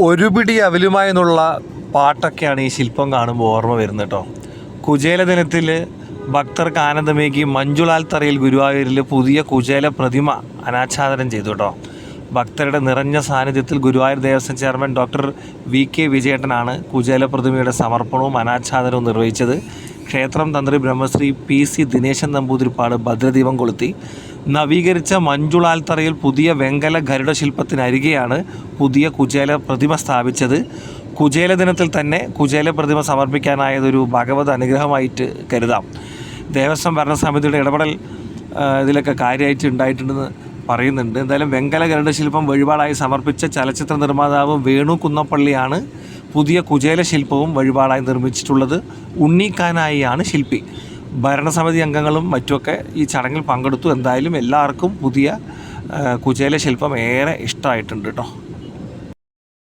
ഒരു പിടി അവലുമായി എന്നുള്ള പാട്ടൊക്കെയാണ് ഈ ശില്പം കാണുമ്പോൾ ഓർമ്മ വരുന്നത് കേട്ടോ. കുചേല ദിനത്തിൽ ഭക്തർക്ക് ആനന്ദമേകി മഞ്ജുളാൽ തറയിൽ ഗുരുവായൂരിൽ പുതിയ കുചേല പ്രതിമ അനാച്ഛാദനം ചെയ്തു കേട്ടോ. ഭക്തരുടെ നിറഞ്ഞ സാന്നിധ്യത്തിൽ Guruvayur Devaswom chairman doctor VK വിജയേട്ടനാണ് കുചേല പ്രതിമയുടെ സമർപ്പണവും അനാച്ഛാദനവും നിർവഹിച്ചത്. ക്ഷേത്രം തന്ത്രി ബ്രഹ്മശ്രീ PC ദിനേശൻ നമ്പൂതിരിപ്പാട് ഭദ്രദീപം കൊളുത്തി. നവീകരിച്ച മഞ്ജുളാൽ തറയിൽ പുതിയ വെങ്കല ഗരുഡ ശില്പത്തിനരികെയാണ് പുതിയ കുചേല പ്രതിമ സ്ഥാപിച്ചത്. കുചേല ദിനത്തിൽ തന്നെ കുചേല പ്രതിമ സമർപ്പിക്കാനായതൊരു ഭഗവത് അനുഗ്രഹമായിട്ട് കരുതാം. ദേവസ്വം ഭരണസമിതിയുടെ ഇടപെടൽ ഇതിലൊക്കെ കാര്യമായിട്ട് ഉണ്ടായിട്ടുണ്ടെന്ന് പറയുന്നുണ്ട്. എന്തായാലും വെങ്കല ഗരുഡ ശില്പം വഴിപാടായി സമർപ്പിച്ച ചലച്ചിത്ര നിർമ്മാതാവ് വേണു കുന്നപ്പള്ളിയാണ് പുതിയ കുചേല ശില്പവും വഴിപാടായി നിർമ്മിച്ചിട്ടുള്ളത്. ഉണ്ണിക്കാനായിയാണ് ശില്പി. ഭരണസമിതി അംഗങ്ങളും മറ്റുമൊക്കെ ഈ ചടങ്ങിൽ പങ്കെടുത്തു. എന്തായാലും എല്ലാവർക്കും പുതിയ കുചേല ശില്പം ഏറെ ഇഷ്ടമായിട്ടുണ്ട് കേട്ടോ.